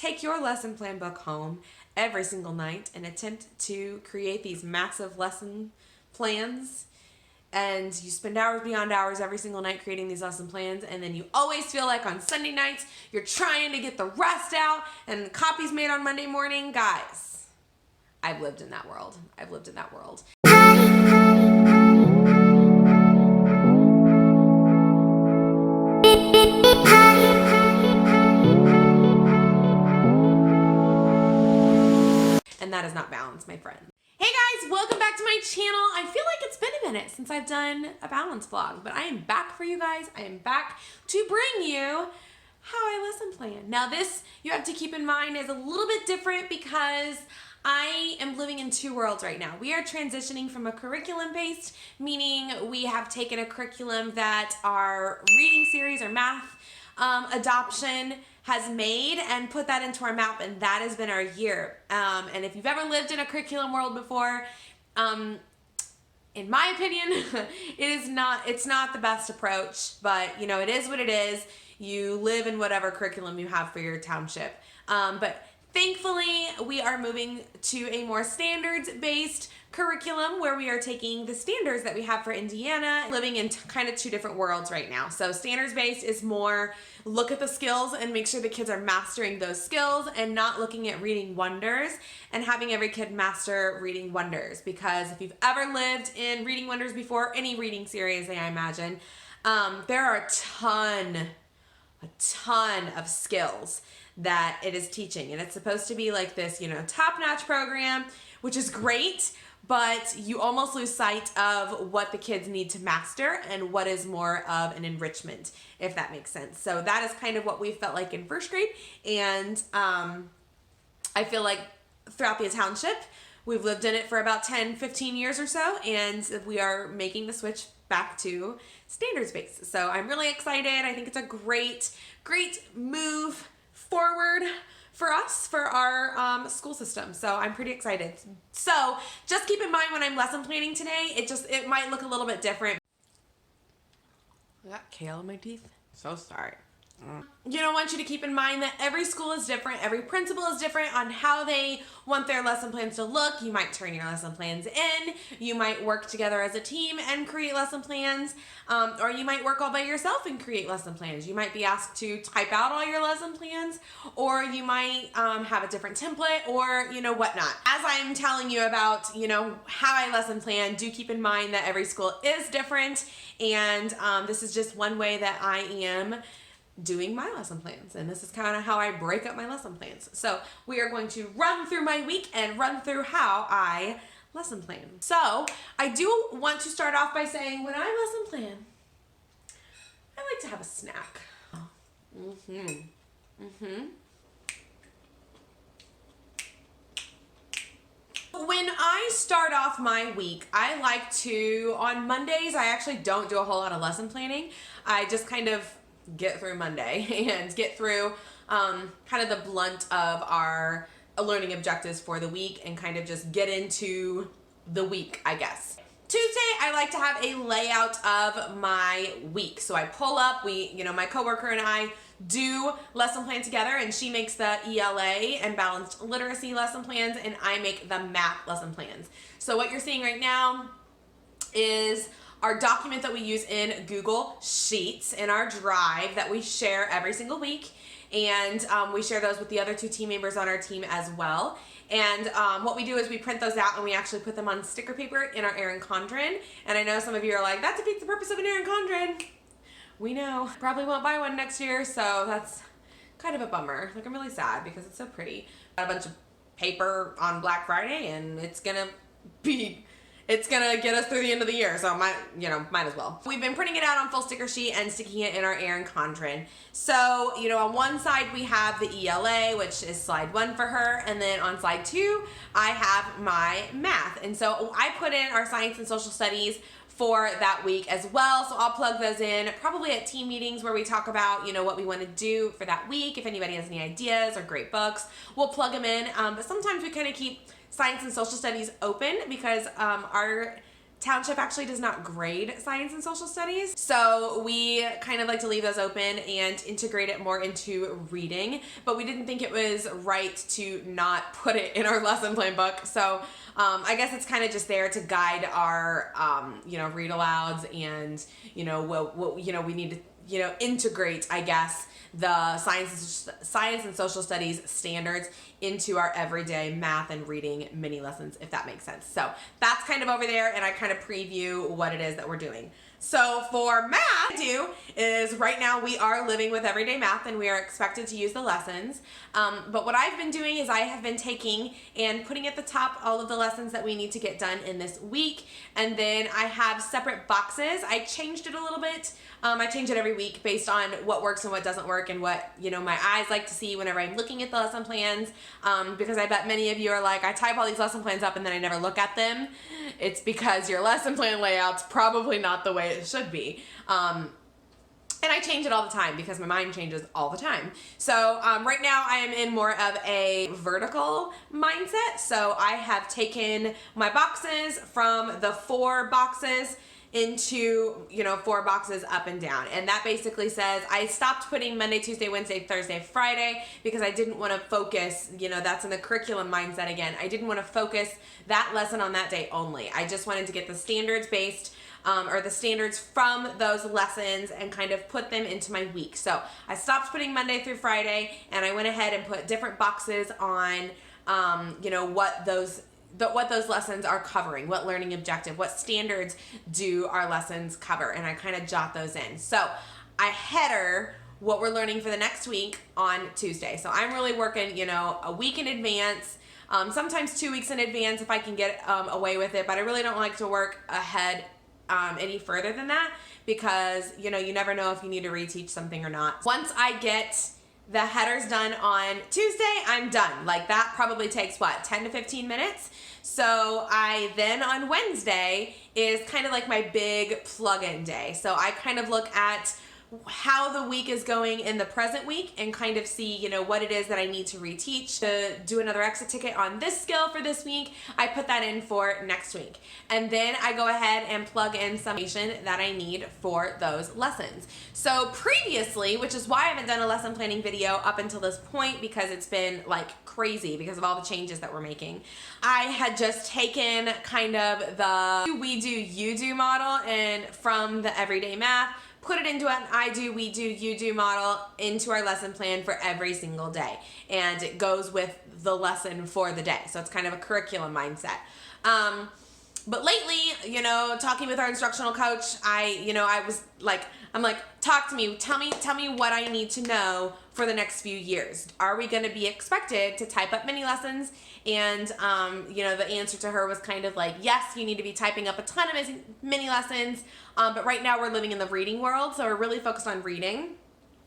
take your lesson plan book home every single night and attempt to create these massive lesson plans. And you spend hours beyond hours every single night creating these lesson plans, and then you always feel like on Sunday nights you're trying to get the rest out and the copies made on Monday morning. Guys, I've lived in that world. I've lived in that world. And that is not balance, my friend. Hey guys, welcome back to my channel. I feel like it's been a minute since I've done a balance vlog, but I am back for you guys. I am back to bring you how I lesson plan. Now this, you have to keep in mind, is a little bit different because I am living in two worlds right now. We are transitioning from a curriculum-based, meaning we have taken a curriculum that our reading series or math adoption has made and put that into our map, and that has been our year. And if you've ever lived in a curriculum world before, in my opinion, it's not the best approach, but you know, it is what it is. You live in whatever curriculum you have for your township. But thankfully, we are moving to a more standards-based curriculum where we are taking the standards that we have for Indiana, living in kind of two different worlds right now. So standards-based is more look at the skills and make sure the kids are mastering those skills and not looking at reading wonders and having every kid master reading wonders. Because if you've ever lived in reading wonders before, any reading series, I imagine, there are a ton of skills that it is teaching, and it's supposed to be like this, you know, top-notch program, which is great, but you almost lose sight of what the kids need to master and what is more of an enrichment, if that makes sense. So that is kind of what we felt like in first grade, and I feel like throughout the township, we've lived in it for about 10-15 years or so, and we are making the switch back to standards-based. So I'm really excited. I think it's a great move forward for us, for our school system. So I'm pretty excited. So just keep in mind when I'm lesson planning today, it might look a little bit different. I got kale in my teeth. So sorry. You know, I want you to keep in mind that every school is different. Every principal is different on how they want their lesson plans to look. You might turn your lesson plans in. You might work together as a team and create lesson plans. Or you might work all by yourself and create lesson plans. You might be asked to type out all your lesson plans, or you might have a different template, or, you know, whatnot. As I'm telling you about, you know, how I lesson plan, do keep in mind that every school is different. And this is just one way that I am doing my lesson plans, and this is kind of how I break up my lesson plans. So we are going to run through my week and run through how I lesson plan. So I do want to start off by saying when I lesson plan, I like to have a snack. When I start off my week, I like to, on Mondays, I actually don't do a whole lot of lesson planning. I just kind of get through Monday and get through kind of the blunt of our learning objectives for the week and kind of just get into the week, I guess. Tuesday, I like to have a layout of my week. So I pull up, my coworker and I do lesson plan together, and she makes the ELA and balanced literacy lesson plans, and I make the math lesson plans. So what you're seeing right now is our document that we use in Google Sheets in our drive that we share every single week. And we share those with the other two team members on our team as well. And what we do is we print those out and we actually put them on sticker paper in our Erin Condren. And I know some of you are like, that defeats the purpose of an Erin Condren. We know. Probably won't buy one next year, so that's kind of a bummer. Like, I'm really sad because it's so pretty. Got a bunch of paper on Black Friday, and it's gonna get us through the end of the year, so might as well. We've been printing it out on full sticker sheet and sticking it in our Erin Condren. So, on one side we have the ELA, which is slide 1 for her, and then on slide 2, I have my math. And so I put in our science and social studies for that week as well. So I'll plug those in probably at team meetings where we talk about, what we want to do for that week. If anybody has any ideas or great books, we'll plug them in. But sometimes we kind of keep science and social studies open because our township actually does not grade science and social studies, so we kind of like to leave those open and integrate it more into reading, but we didn't think it was right to not put it in our lesson plan book. So I guess it's kind of just there to guide our read alouds, and what we need to integrate, I guess, the science and social studies standards into our everyday math and reading mini lessons, if that makes sense. So that's kind of over there, and I kind of preview what it is that we're doing. So for math, is right now we are living with everyday math and we are expected to use the lessons. But what I've been doing is I have been taking and putting at the top all of the lessons that we need to get done in this week. And then I have separate boxes. I changed it a little bit. I change it every week based on what works and what doesn't work, and what, my eyes like to see whenever I'm looking at the lesson plans. Because I bet many of you are like, I type all these lesson plans up and then I never look at them. It's because your lesson plan layout's probably not the way it should be. And I change it all the time because my mind changes all the time. So right now I am in more of a vertical mindset. So I have taken my boxes from the 4 boxes into 4 boxes up and down, and that basically says I stopped putting Monday, Tuesday, Wednesday, Thursday, Friday, because I didn't want to focus, that's in the curriculum mindset again. I didn't want to focus that lesson on that day only. I just wanted to get the standards based or the standards from those lessons and kind of put them into my week. So I stopped putting Monday through Friday, and I went ahead and put different boxes on what those lessons are covering, what learning objective, what standards do our lessons cover, and I kind of jot those in. So I header what we're learning for the next week on Tuesday. So I'm really working, a week in advance, sometimes 2 weeks in advance if I can get away with it, but I really don't like to work ahead any further than that, because, you never know if you need to reteach something or not. Once I get the headers done on Tuesday, I'm done. Like, that probably takes 10 to 15 minutes. So I then on Wednesday is kind of like my big plug-in day. So I kind of look at how the week is going in the present week and kind of see, what it is that I need to reteach. To do another exit ticket on this skill for this week, I put that in for next week. And then I go ahead and plug in some information that I need for those lessons. So previously, which is why I haven't done a lesson planning video up until this point, because it's been like crazy because of all the changes that we're making, I had just taken kind of the we do, you do model and from the everyday math, put it into an I do, we do, you do model into our lesson plan for every single day. And it goes with the lesson for the day. So it's kind of a curriculum mindset. But lately, talking with our instructional coach, I was like, talk to me, tell me what I need to know for the next few years. Are we going to be expected to type up mini lessons? And, the answer to her was kind of like, yes, you need to be typing up a ton of mini lessons. But right now we're living in the reading world, so we're really focused on reading.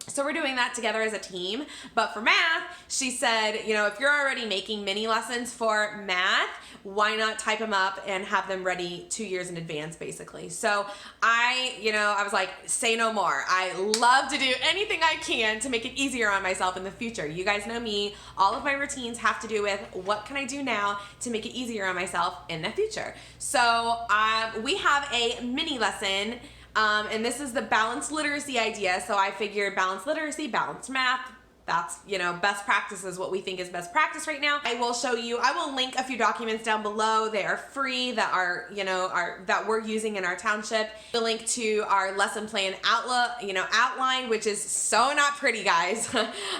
So we're doing that together as a team. But for math, she said, if you're already making mini lessons for math, why not type them up and have them ready 2 years in advance, basically. So I was like, say no more. I love to do anything I can to make it easier on myself in the future. You guys know me. All of my routines have to do with what can I do now to make it easier on myself in the future. So we have a mini lesson. And this is the balanced literacy idea. So I figured balanced literacy, balanced math, that's, best practice is what we think is best practice right now. I will link a few documents down below. They are free that are, that we're using in our township. The link to our lesson plan outline, which is so not pretty, guys.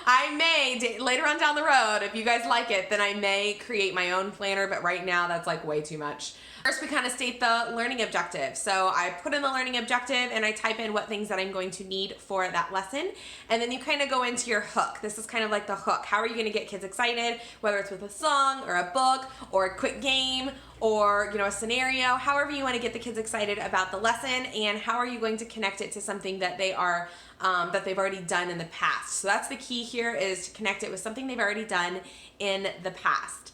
I may, later on down the road, if you guys like it, then I may create my own planner, but right now that's like way too much. First, we kind of state the learning objective. So I put in the learning objective and I type in what things that I'm going to need for that lesson. And then you kind of go into your hook. This is kind of like the hook. How are you going to get kids excited, whether it's with a song or a book or a quick game or, a scenario, however you want to get the kids excited about the lesson, and how are you going to connect it to something that they are, that they've already done in the past. So that's the key here, is to connect it with something they've already done in the past.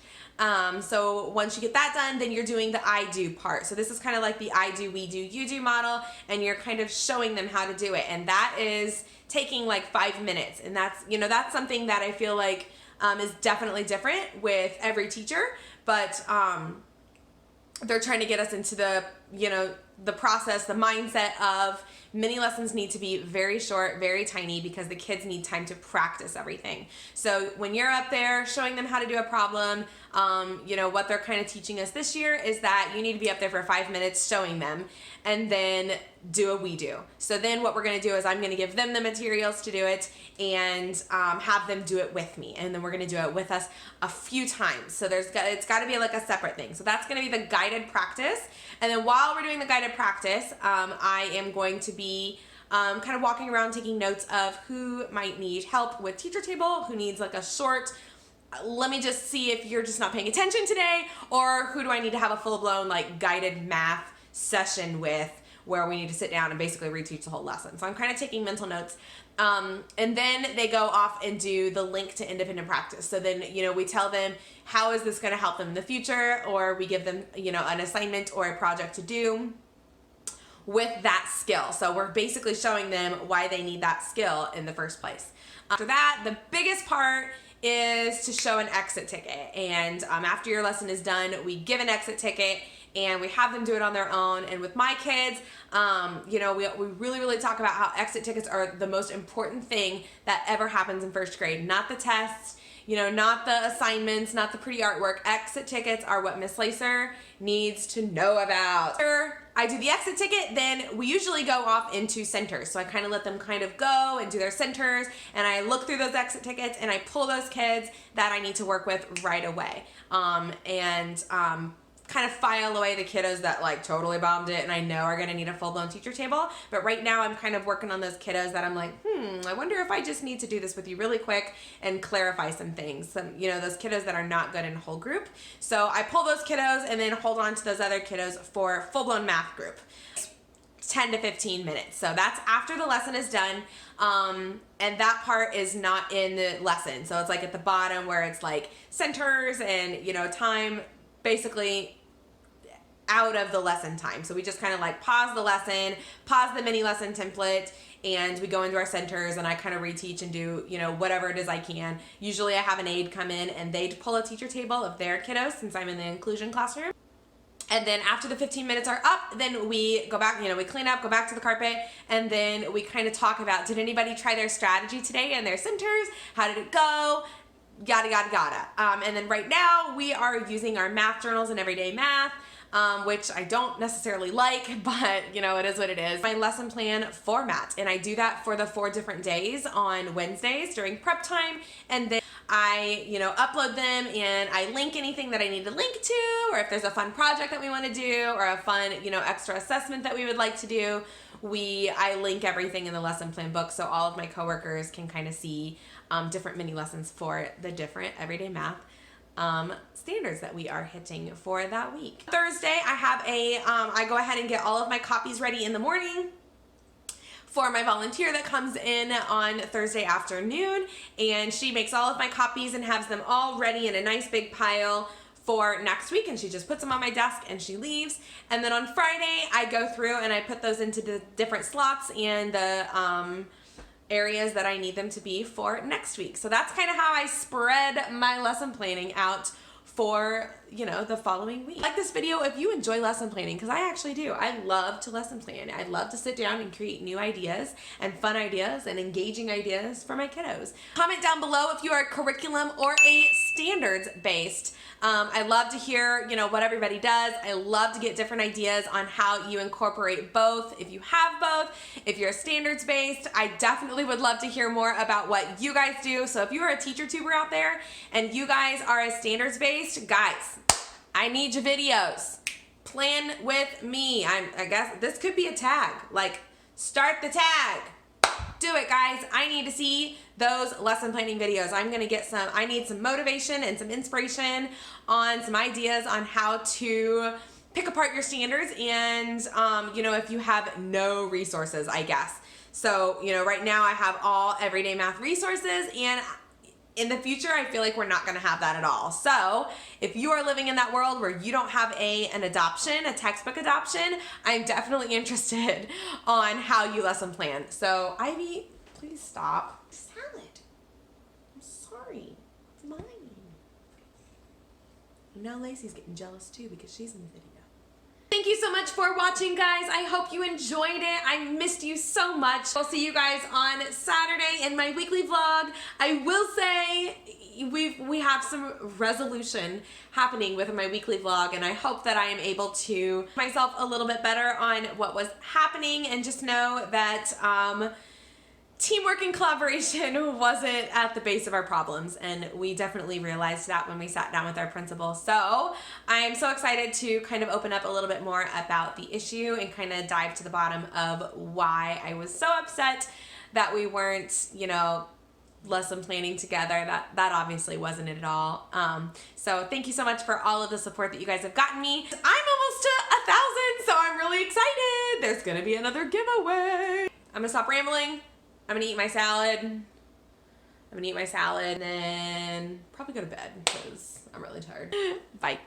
So once you get that done, then you're doing the I do part. So this is kind of like the I do, we do, you do model, and you're kind of showing them how to do it. And that is taking like 5 minutes. And that's, that's something that I feel like, is definitely different with every teacher. But, they're trying to get us into the, the process, the mindset of mini lessons need to be very short, very tiny, because the kids need time to practice everything. So when you're up there showing them how to do a problem, what they're kind of teaching us this year is that you need to be up there for 5 minutes showing them and then do a we do. So then what we're going to do is I'm going to give them the materials to do it and have them do it with me. And then we're going to do it with us a few times. So it's got to be like a separate thing. So that's going to be the guided practice. And then while we're doing the guided practice, I am going to be kind of walking around taking notes of who might need help with teacher table, who needs like a short, let me just see if you're just not paying attention today, or who do I need to have a full-blown like guided math session with, where we need to sit down and basically reteach the whole lesson. So I'm kind of taking mental notes. And then they go off and do the link to independent practice. So then, we tell them, how is this going to help them in the future? Or we give them, an assignment or a project to do with that skill. So we're basically showing them why they need that skill in the first place. After that, the biggest part is to show an exit ticket. And after your lesson is done, we give an exit ticket and we have them do it on their own. And with my kids, we really talk about how exit tickets are the most important thing that ever happens in first grade. Not the tests, not the assignments, not the pretty artwork. Exit tickets are what Miss Lacer needs to know about. After I do the exit ticket, then we usually go off into centers. So I kind of let them kind of go and do their centers, and I look through those exit tickets and I pull those kids that I need to work with right away. Kind of file away the kiddos that like totally bombed it and I know are gonna need a full-blown teacher table. But right now I'm kind of working on those kiddos that I'm like, I wonder if I just need to do this with you really quick and clarify some things. Those kiddos that are not good in whole group. So I pull those kiddos and then hold on to those other kiddos for full-blown math group. 10 to 15 minutes. So that's after the lesson is done. And that part is not in the lesson. So it's like at the bottom where it's like centers and, time basically out of the lesson time. So we just kind of like pause the lesson, pause the mini lesson template, and we go into our centers and I kind of reteach and do, whatever it is I can. Usually I have an aide come in and they pull a teacher table of their kiddos since I'm in the inclusion classroom. And then after the 15 minutes are up, then we go back, we clean up, go back to the carpet, and then we kind of talk about, did anybody try their strategy today in their centers? How did it go? Yada, yada, yada. And then right now we are using our math journals and everyday math, which I don't necessarily like, but it is what it is. My lesson plan format, and I do that for the 4 different days on Wednesdays during prep time, and then I, upload them and I link anything that I need to link to, or if there's a fun project that we want to do, or a fun, extra assessment that we would like to do, I link everything in the lesson plan book so all of my coworkers can kind of see different mini lessons for the different everyday math standards that we are hitting for that week. Thursday, I go ahead and get all of my copies ready in the morning for my volunteer that comes in on Thursday afternoon, and she makes all of my copies and has them all ready in a nice big pile for next week, and she just puts them on my desk and she leaves. And then on Friday, I go through and I put those into the different slots and the areas that I need them to be for next week. So that's kind of how I spread my lesson planning out for, the following week. Like this video if you enjoy lesson planning, because I actually do. I love to lesson plan. I love to sit down and create new ideas and fun ideas and engaging ideas for my kiddos. Comment down below if you are a curriculum or a standards based. I love to hear, what everybody does. I love to get different ideas on how you incorporate both. If you have both, if you're standards based, I definitely would love to hear more about what you guys do. So if you are a teacher tuber out there and you guys are a standards based, guys, I need your videos. Plan with me. I guess this could be a tag. Like, start the tag. Do it, guys. I need to see those lesson planning videos. I need some motivation and some inspiration on some ideas on how to pick apart your standards and, if you have no resources, I guess. So, right now I have all everyday math resources, and in the future, I feel like we're not going to have that at all. So if you are living in that world where you don't have an adoption, a textbook adoption, I'm definitely interested on how you lesson plan. So Ivy, please stop. Salad. I'm sorry. It's mine. Lacey's getting jealous too because she's in the video. for watching, guys. I hope you enjoyed it. I missed you so much. I'll see you guys on Saturday in my weekly vlog. I will say we have some resolution happening with my weekly vlog, and I hope that I am able to myself a little bit better on what was happening, and just know that teamwork and collaboration wasn't at the base of our problems, and we definitely realized that when we sat down with our principal. So I'm so excited to kind of open up a little bit more about the issue and kind of dive to the bottom of why I was so upset that we weren't, you know, lesson planning together. That obviously wasn't it at all. So thank you so much for all of the support that you guys have gotten me. I'm almost to 1,000, so I'm really excited. There's gonna be another giveaway. I'm gonna stop rambling. I'm gonna eat my salad. And then probably go to bed because I'm really tired. Bye.